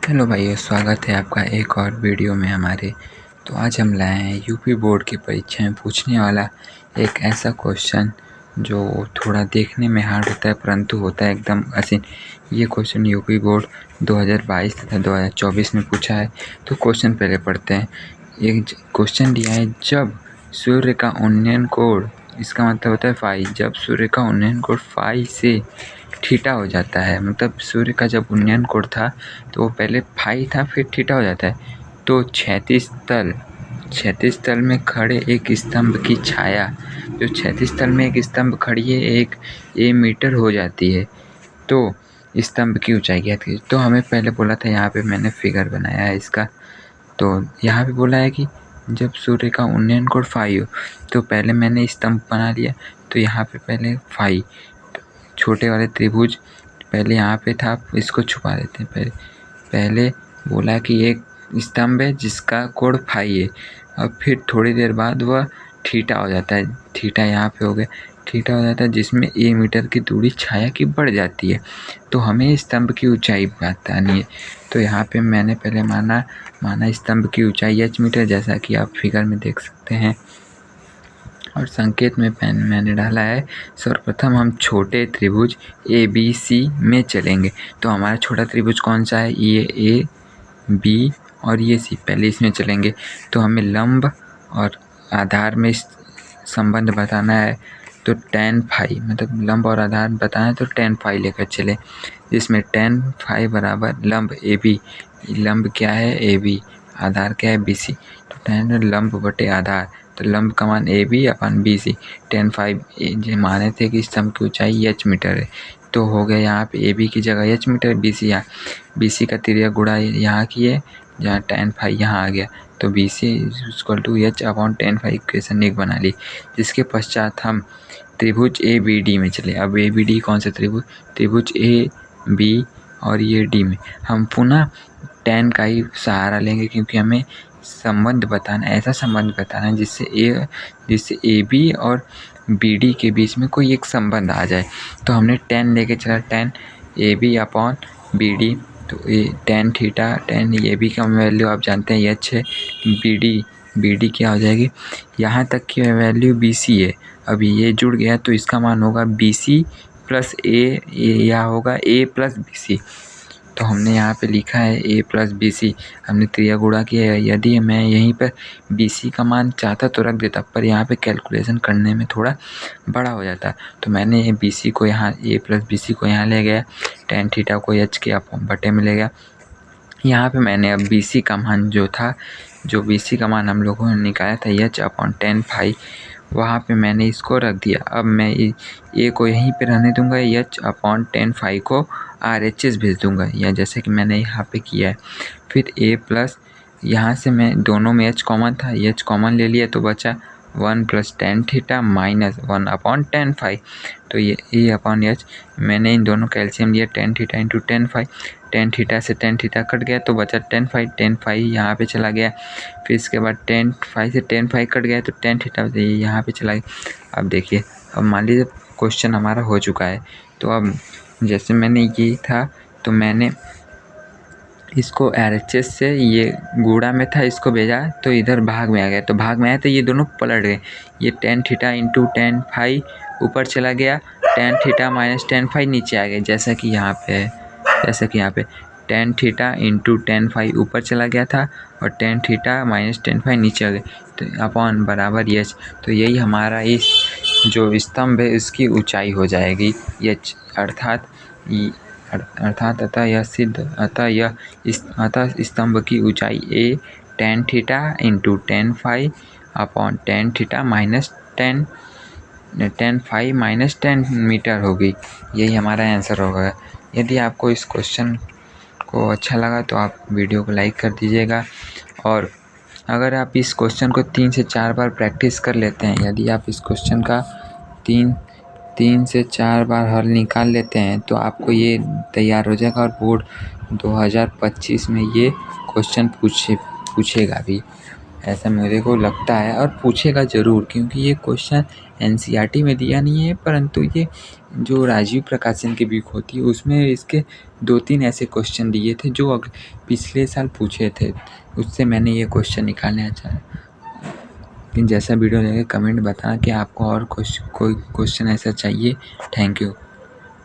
Hello भाइयों, स्वागत है आपका एक और वीडियो में हमारे। तो आज हम लाए हैं यूपी बोर्ड की परीक्षा में पूछने वाला एक ऐसा क्वेश्चन जो थोड़ा देखने में हार्ड होता है परंतु होता है एकदम आसान। ये क्वेश्चन यूपी बोर्ड 2022 तथा 2024 में पूछा है। तो क्वेश्चन पहले पढ़ते हैं। एक क्वेश्चन दिया है, जब सूर्य का उन्नयन कोण, इसका मतलब होता है फाई, जब सूर्य का उन्नयन कोण फाई से थीटा हो जाता है, मतलब सूर्य का जब उन्नयन कोण था तो वो पहले फाई था फिर थीटा हो जाता है, तो क्षैतिज तल में खड़े एक स्तंभ की छाया, जो क्षैतिज तल में एक स्तंभ खड़ी है, एक ए मीटर हो जाती है। तो स्तंभ की ऊंचाई ज्ञात कीजिए। तो हमें पहले बोला था, यहाँ पे मैंने फिगर बनाया है इसका। तो यहाँ पे बोला है कि जब सूर्य का उन्नयन कोण फाई हो, तो पहले मैंने स्तंभ बना लिया। तो यहाँ पे पहले फाई, छोटे वाले त्रिभुज पहले यहाँ पे था, इसको छुपा देते हैं। पहले बोला कि एक स्तंभ है जिसका कोण फाई है, अब फिर थोड़ी देर बाद वह थीटा हो जाता है। थीटा यहाँ पे हो गया, थीटा हो जाता है जिसमें ए मीटर की दूरी छाया की बढ़ जाती है। तो हमें स्तंभ की ऊंचाई बतानी है। तो यहाँ पे मैंने पहले माना स्तंभ की ऊंचाई एच मीटर, जैसा कि आप फिगर में देख सकते हैं। और संकेत में मैंने डाला है, सर्वप्रथम हम छोटे त्रिभुज ए बी सी में चलेंगे। तो हमारा छोटा त्रिभुज कौन सा है? ये ए बी और ये सी, पहले इसमें चलेंगे। तो हमें लंब और आधार में संबंध बताना है। तो tan फाई, मतलब लंब और आधार बताना है, तो tan फाई लेकर चले, जिसमें tan फाई बराबर लंब ए बी, लंब क्या है? ए बी, आधार क्या है? B C. तो tan लंब बटे आधार, तो लंब का मान A B upon B C. tan phi जो माने थे कि स्तंभ की ऊंचाई एच मीटर है, तो हो गया यहाँ पे ए बी की जगह एच मीटर, बी सी यहाँ, बी सी का त्रिज्या गुणा यहाँ की है, जहाँ tan फाई यहाँ आ गया। तो B C equal to H upon tan phi, equation 1 बना ली। जिसके पश्चात हम त्रिभुज ए बी डी में चले। अब ए बी डी कौन सा त्रिभुज ए बी और ये डी में हम पुनः tan का ही सहारा लेंगे, क्योंकि हमें संबंध बताना, ऐसा संबंध बताना है जिससे ए बी और बी डी के बीच में कोई एक संबंध आ जाए। तो हमने tan लेके चला, tan A B upon B D. तो ये tan theta, tan A B का वैल्यू आप जानते हैं एच है, बी डी क्या हो जाएगी? यहाँ तक की वैल्यू बी सी है। अभी ये जुड़ गया तो इसका मान होगा बी सी प्लस ए, या होगा ए प्लस बी सी। तो हमने यहाँ पे लिखा है ए प्लस बी सी, हमने त्रिज्या गुणा किया है। यदि मैं यहीं पर बी सी का मान चाहता तो रख देता, पर यहाँ पे कैलकुलेशन करने में थोड़ा बड़ा हो जाता, तो मैंने बी सी को यहाँ, ए प्लस बी सी को यहाँ ले गया, tan थीटा को एच के बटे में ले गया। यहाँ पे मैंने अब बी सी का मान जो बी सी का मान हम लोगों ने निकाला था एच अपॉन tan फाई, वहाँ पे मैंने इसको रख दिया। अब मैं ए को यहीं पे रहने दूंगा, एच अपॉन tan फाई को आर एच एस भेज दूंगा, या जैसे कि मैंने यहाँ पे किया है। फिर ए प्लस, यहाँ से मैं दोनों में एच कॉमन था, एच कॉमन ले लिया तो बचा 1 plus tan theta minus 1 upon tan phi. तो ये ए अपॉन एच, मैंने इन दोनों का एलसीएम लिया, tan theta into tan phi. tan theta से tan थीटा कट गया तो बचा tan फाई यहाँ पे चला गया। फिर इसके बाद tan फाई से tan फाई कट गया तो tan थीटा यहाँ पे चला गया। अब देखिए, अब मान लीजिए क्वेश्चन हमारा हो चुका है। तो अब जैसे मैंने ये था, तो मैंने इसको RHS से, ये गुणा में था, इसको भेजा तो इधर भाग में आ गया। तो भाग में आया तो ये दोनों पलट गए, ये tan theta into tan phi ऊपर चला गया, tan theta minus tan phi नीचे आ गया, जैसा कि यहाँ पे है। tan theta into tan phi ऊपर चला गया था और tan theta minus tan phi नीचे आ गया, तो अपॉन बराबर एच। तो यही हमारा इस जो स्तंभ है इसकी ऊंचाई हो जाएगी एच, अतः स्तंभ की ऊंचाई A tan theta into tan phi upon tan theta minus tan phi minus 10 metre होगी। यही हमारा आंसर होगा। यदि आपको इस क्वेश्चन को अच्छा लगा तो आप वीडियो को लाइक कर दीजिएगा, और अगर आप इस क्वेश्चन को 3 से 4 बार प्रैक्टिस कर लेते हैं, यदि आप इस क्वेश्चन का 3 से 4 बार हल निकाल लेते हैं, तो आपको ये तैयार हो जाएगा और बोर्ड 2025 में ये क्वेश्चन पूछेगा भी। ऐसा मेरे को लगता है, और पूछेगा ज़रूर, क्योंकि ये क्वेश्चन एनसीईआरटी में दिया नहीं है, परंतु ये जो राजीव प्रकाशन की बुक होती है उसमें इसके 2-3 ऐसे क्वेश्चन दिए थे जो पिछले साल पूछे थे, उससे मैंने ये क्वेश्चन निकालना चाहा। लेकिन जैसा वीडियो लगे कमेंट बताना कि आपको और कोई क्वेश्चन ऐसा चाहिए। Thank you.